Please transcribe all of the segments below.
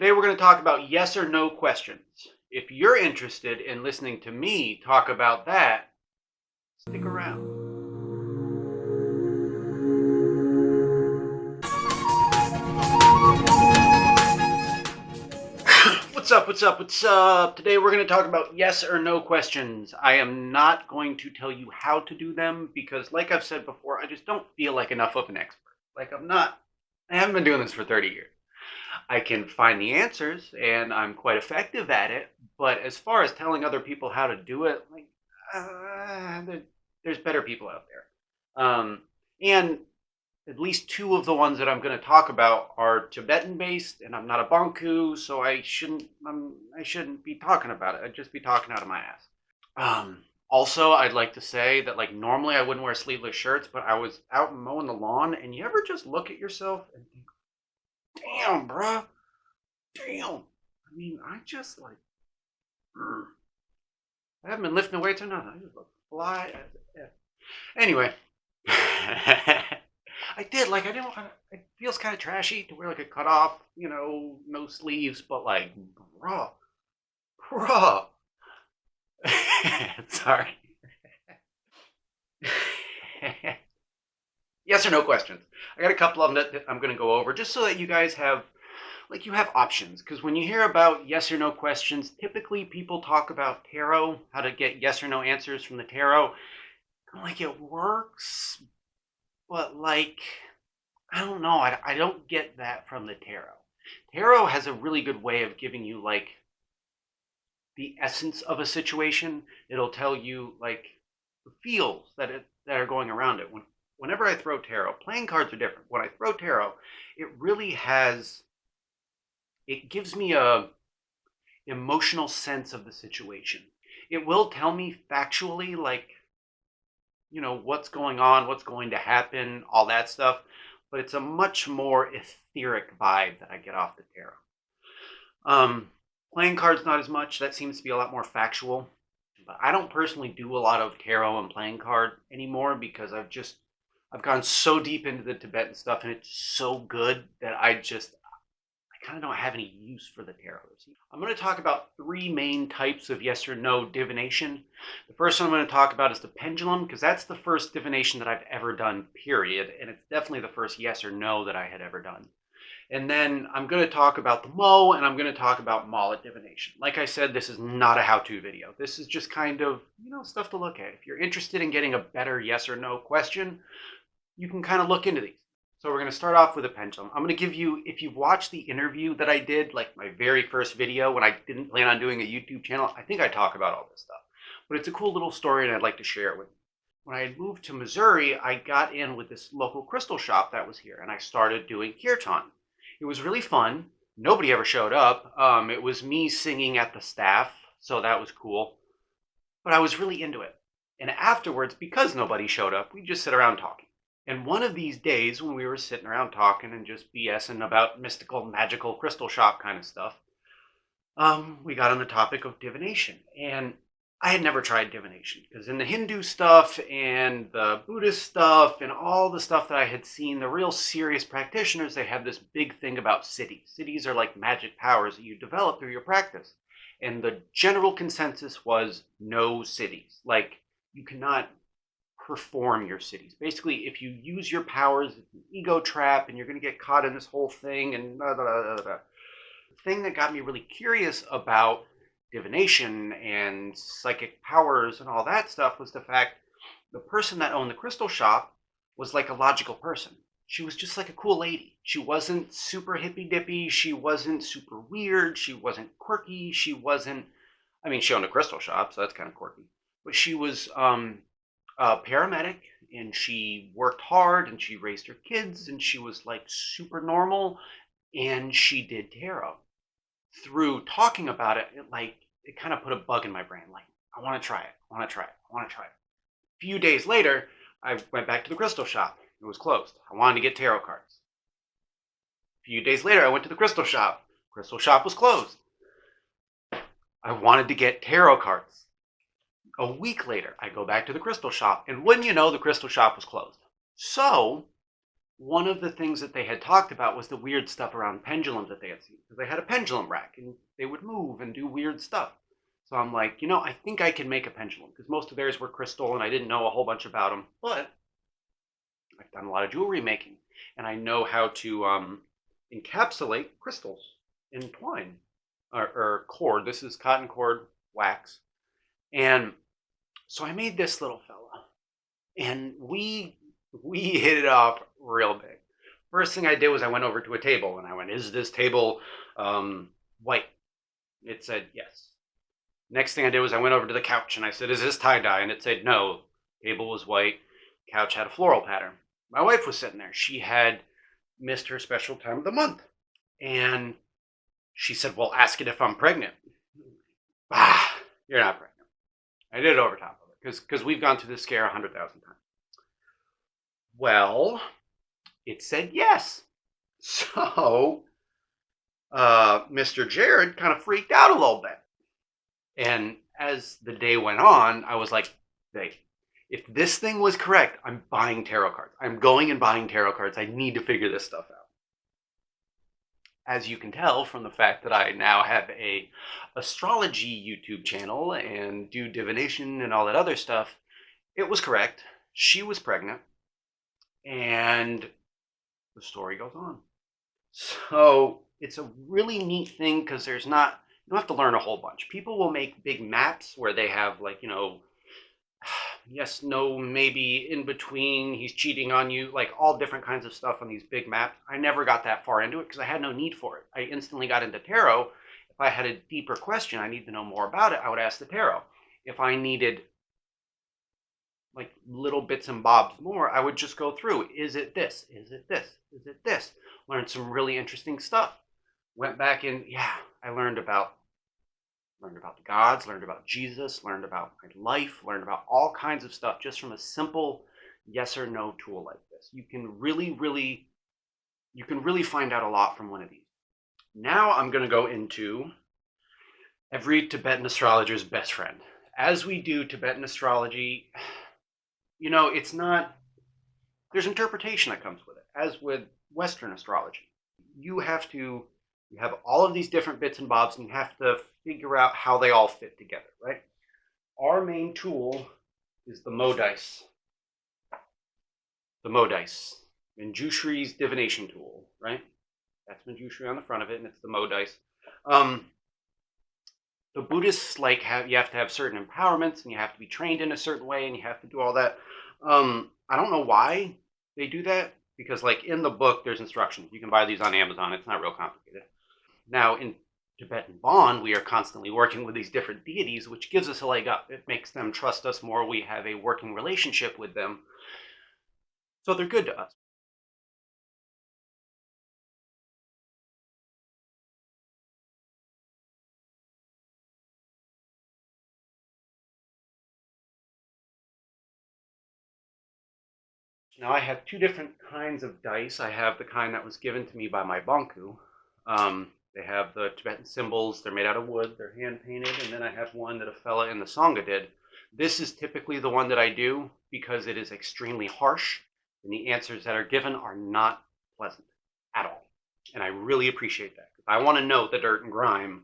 Today we're going to talk about yes or no questions. If you're interested in listening to me talk about that, stick around. What's up? Today we're going to talk about yes or no questions. I am not going to tell you how to do them because, like I've said before, I just don't feel like enough of an expert. I haven't been doing this for 30 years. I can find the answers and I'm quite effective at it, but as far as telling other people how to do it, there's better people out there. And at least two of the ones that I'm going to talk about are Tibetan based, and I'm not a Banku, so I shouldn't be talking about it. I'd just be talking out of my ass. Also, I'd like to say that normally I wouldn't wear sleeveless shirts, but I was out mowing the lawn, and you ever just look at yourself and think, damn, bruh. Damn. I mean, I haven't been lifting weights or nothing. I just look fly as F. Anyway. I did, I didn't want to, it feels kind of trashy to wear a cutoff, no sleeves, but bruh. Sorry. Yes or no questions. I got a couple of them that I'm going to go over just so that you guys have, you have options. Because when you hear about yes or no questions, typically people talk about tarot, how to get yes or no answers from the tarot. It works, but I don't know. I don't get that from the tarot. Tarot has a really good way of giving you the essence of a situation. It'll tell you the feels that are going around it. Whenever I throw tarot, playing cards are different. When I throw tarot, it gives me a emotional sense of the situation. It will tell me factually what's going on, what's going to happen, all that stuff. But it's a much more etheric vibe that I get off the tarot. Playing cards, not as much. That seems to be a lot more factual. But I don't personally do a lot of tarot and playing card anymore because I've gone so deep into the Tibetan stuff and it's so good that I kind of don't have any use for the tarot. I'm going to talk about three main types of yes or no divination. The first one I'm going to talk about is the pendulum, because that's the first divination that I've ever done, period. And it's definitely the first yes or no that I had ever done. And then I'm going to talk about the Mo, and I'm going to talk about mullet divination. Like I said, this is not a how-to video. This is just kind of, stuff to look at. If you're interested in getting a better yes or no question, you can kind of look into these. So we're going to start off with a pendulum. I'm going to give you, if you've watched the interview that I did, my very first video when I didn't plan on doing a YouTube channel, I think I talk about all this stuff. But it's a cool little story and I'd like to share it with you. When I had moved to Missouri, I got in with this local crystal shop that was here and I started doing kirtan. It was really fun. Nobody ever showed up. It was me singing at the staff, so that was cool. But I was really into it. And afterwards, because nobody showed up, we just sit around talking. And one of these days when we were sitting around talking and just BSing about mystical, magical crystal shop kind of stuff, we got on the topic of divination. And I had never tried divination because in the Hindu stuff and the Buddhist stuff and all the stuff that I had seen, the real serious practitioners, they have this big thing about cities. Cities are like magic powers that you develop through your practice. And the general consensus was no cities. You cannot perform your cities. Basically, if you use your powers, it's an ego trap and you're going to get caught in this whole thing and blah, blah, blah, blah. The thing that got me really curious about divination and psychic powers and all that stuff was the fact the person that owned the crystal shop was a logical person. She was just a cool lady. She wasn't super hippy dippy. She wasn't super weird. She wasn't quirky. She owned a crystal shop, so that's kind of quirky. But she was a paramedic and she worked hard and she raised her kids and she was super normal and she did tarot. Through talking about it, it kind of put a bug in my brain. I want to try it. A few days later, I went back to the crystal shop. It was closed. I wanted to get tarot cards. A few days later, I went to the crystal shop. Crystal shop was closed. I wanted to get tarot cards. A week later, I go back to the crystal shop, and wouldn't you know, the crystal shop was closed. So one of the things that they had talked about was the weird stuff around pendulums that they had seen. Because they had a pendulum rack and they would move and do weird stuff. So I'm like, I think I can make a pendulum because most of theirs were crystal and I didn't know a whole bunch about them. But I've done a lot of jewelry making and I know how to encapsulate crystals in twine or cord. This is cotton cord wax. And so I made this little fella and we hit it off real big. First thing I did was I went over to a table and I went, "Is this table white?" It said yes. Next thing I did was I went over to the couch and I said, "Is this tie-dye?" And it said no. Table was white. Couch had a floral pattern. My wife was sitting there. She had missed her special time of the month. And she said, "Well, ask it if I'm pregnant." Ah, you're not pregnant. I did it over top of it because we've gone through this scare 100,000 times. Well, it said yes. So Mr. Jared kind of freaked out a little bit. And as the day went on, I was like, "Hey, if this thing was correct, I'm buying tarot cards. I'm going and buying tarot cards. I need to figure this stuff out." As you can tell from the fact that I now have a astrology YouTube channel and do divination and all that other stuff, it was correct. She was pregnant. And the story goes on. So it's a really neat thing because you don't have to learn a whole bunch. People will make big maps where they have like, yes, no, maybe, in between, he's cheating on you, like all different kinds of stuff on these big maps. I never got that far into it because I had no need for it. I instantly got into tarot. If I had a deeper question, I need to know more about it, I would ask the tarot. If I needed like little bits and bobs more, I would just go through. Is it this? Is it this? Is it this? Learned some really interesting stuff. Went back and I learned about the gods, learned about Jesus, learned about my life, learned about all kinds of stuff just from a simple yes or no tool like this. You can really find out a lot from one of these. Now I'm going to go into every Tibetan astrologer's best friend. As we do Tibetan astrology, it's not, there's interpretation that comes with it, as with Western astrology. You have all of these different bits and bobs, and you have to figure out how they all fit together, right? Our main tool is the Mo dice. The Mo dice. Manjushri's divination tool, right? That's Manjushri on the front of it, and it's the Mo dice. The Buddhists you have to have certain empowerments, and you have to be trained in a certain way, and you have to do all that. I don't know why they do that, because like in the book, there's instructions. You can buy these on Amazon. It's not real complicated. Now, in Tibetan Bond, we are constantly working with these different deities, which gives us a leg up. It makes them trust us more. We have a working relationship with them. So they're good to us. Now, I have two different kinds of dice. I have the kind that was given to me by my Bonku. They have the Tibetan symbols. They're made out of wood. They're hand-painted. And then I have one that a fella in the Sangha did. This is typically the one that I do because it is extremely harsh, and the answers that are given are not pleasant at all. And I really appreciate that. If I want to know the dirt and grime,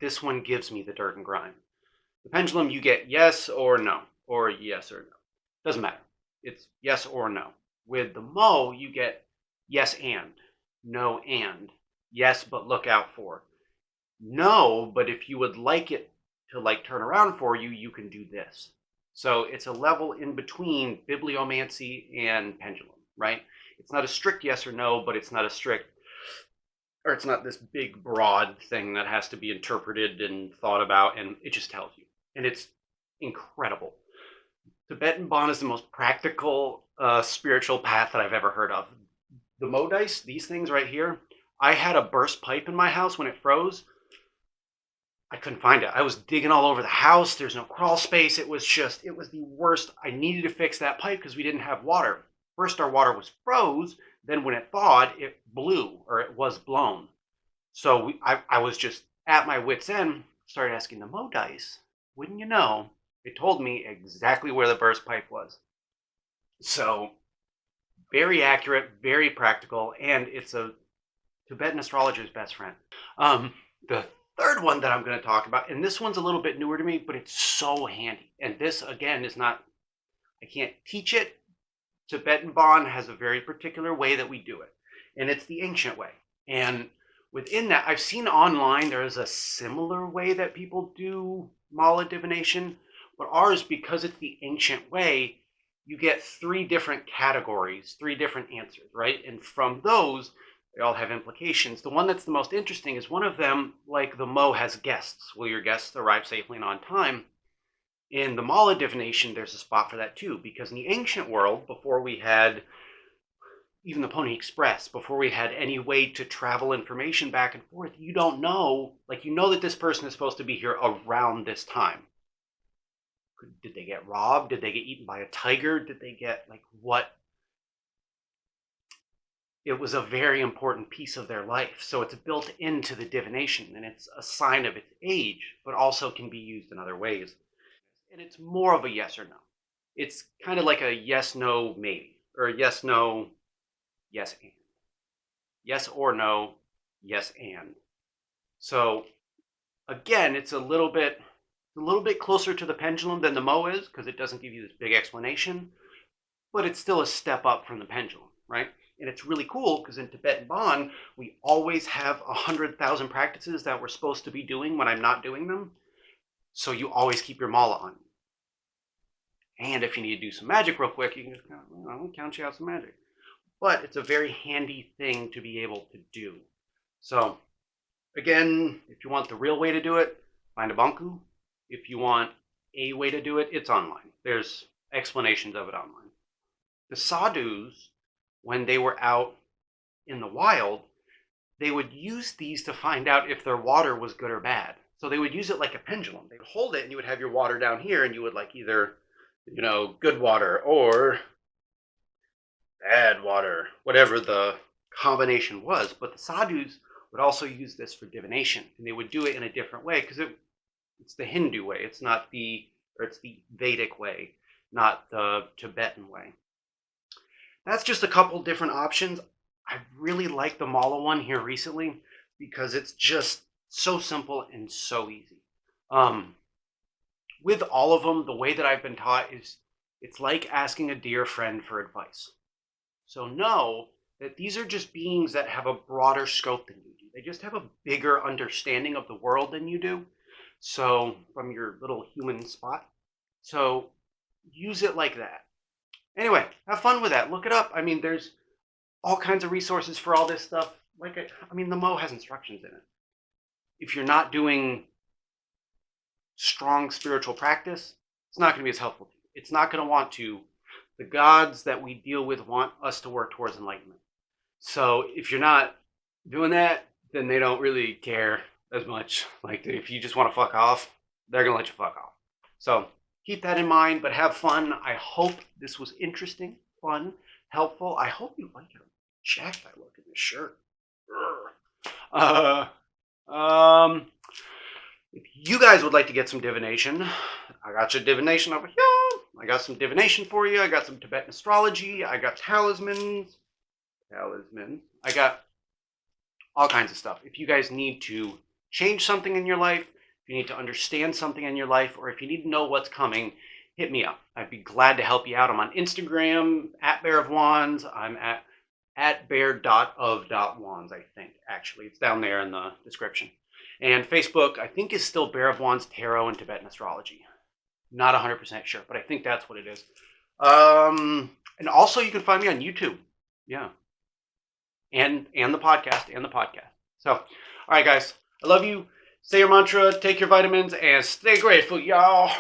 this one gives me the dirt and grime. The pendulum, you get yes or no, or yes or no. Doesn't matter. It's yes or no. With the Mo, you get yes and, no and, yes but look out for, no but if you would like it to like turn around for you, you can do this. So it's a level in between bibliomancy and pendulum, right? It's not a strict yes or no, but it's not a strict, or it's not this big broad thing that has to be interpreted and thought about, and it just tells you. And it's incredible. Tibetan Bond is the most practical spiritual path that I've ever heard of. The Mo dice, these things right here, I had a burst pipe in my house when it froze. I couldn't find it. I was digging all over the house. There's no crawl space. It was the worst. I needed to fix that pipe because we didn't have water. First, our water was froze. Then when it thawed, it blew, or it was blown. So I was just at my wit's end, started asking the Mo dice. Wouldn't you know, it told me exactly where the burst pipe was. So very accurate, very practical, and it's a Tibetan astrologer's best friend. The third one that I'm going to talk about, and this one's a little bit newer to me, but it's so handy. And this, again, is not, I can't teach it. Tibetan Bond has a very particular way that we do it, and it's the ancient way. And within that, I've seen online there is a similar way that people do mala divination, but ours, because it's the ancient way, you get 3 different categories, 3 different answers, right? And from those, they all have implications. The one that's the most interesting is one of them, like the Mo, has guests. Will your guests arrive safely and on time? In the mala divination, there's a spot for that too, because in the ancient world, before we had even the Pony Express, before we had any way to travel information back and forth, you don't know, like, you know that this person is supposed to be here around this time. Did they get robbed? Did they get eaten by a tiger? Did they get, like, what? It was a very important piece of their life. So it's built into the divination, and it's a sign of its age, but also can be used in other ways. And it's more of a yes or no. It's kind of like a yes, no, maybe, or a yes, no, yes, and. Yes or no, yes, and. So again, it's a little bit closer to the pendulum than the Mo is, because it doesn't give you this big explanation, but it's still a step up from the pendulum, right? And it's really cool because in Tibetan Bond, we always have 100,000 practices that we're supposed to be doing when I'm not doing them. So you always keep your mala on. And if you need to do some magic real quick, you can just count you out some magic. But it's a very handy thing to be able to do. So again, if you want the real way to do it, find a banku. If you want a way to do it, it's online. There's explanations of it online. The sadhus, when they were out in the wild, they would use these to find out if their water was good or bad. So they would use it like a pendulum. They would hold it and you would have your water down here and you would like either, good water or bad water, whatever the combination was. But the sadhus would also use this for divination, and they would do it in a different way because it's the Hindu way. It's the Vedic way, not the Tibetan way. That's just a couple different options. I really like the mala one here recently because it's just so simple and so easy. With all of them, the way that I've been taught is it's like asking a dear friend for advice. So know that these are just beings that have a broader scope than you do. They just have a bigger understanding of the world than you do. So from your little human spot. So use it like that. Anyway, have fun with that. Look it up. I mean, there's all kinds of resources for all this stuff. The Mo has instructions in it. If you're not doing strong spiritual practice, it's not going to be as helpful to you. It's not going to want to. The gods that we deal with want us to work towards enlightenment. So if you're not doing that, then they don't really care as much. Like, if you just want to fuck off, they're going to let you fuck off. So keep that in mind, but have fun. I hope this was interesting, fun, helpful. I hope you like how jacked I look in this shirt. If you guys would like to get some divination, I got your divination over here. I got some divination for you. I got some Tibetan astrology. I got talismans. I got all kinds of stuff. If you guys need to change something in your life, if you need to understand something in your life, or if you need to know what's coming, hit me up. I'd be glad to help you out. I'm on Instagram, at Bear.Of.Wands. I'm at Bear.Of.Wands, I think, actually. It's down there in the description. And Facebook, I think, is still Bear.Of.Wands Tarot and Tibetan Astrology. Not 100% sure, but I think that's what it is. And also, you can find me on YouTube. Yeah. And the podcast. So, all right, guys. I love you. Say your mantra, take your vitamins, and stay grateful, y'all.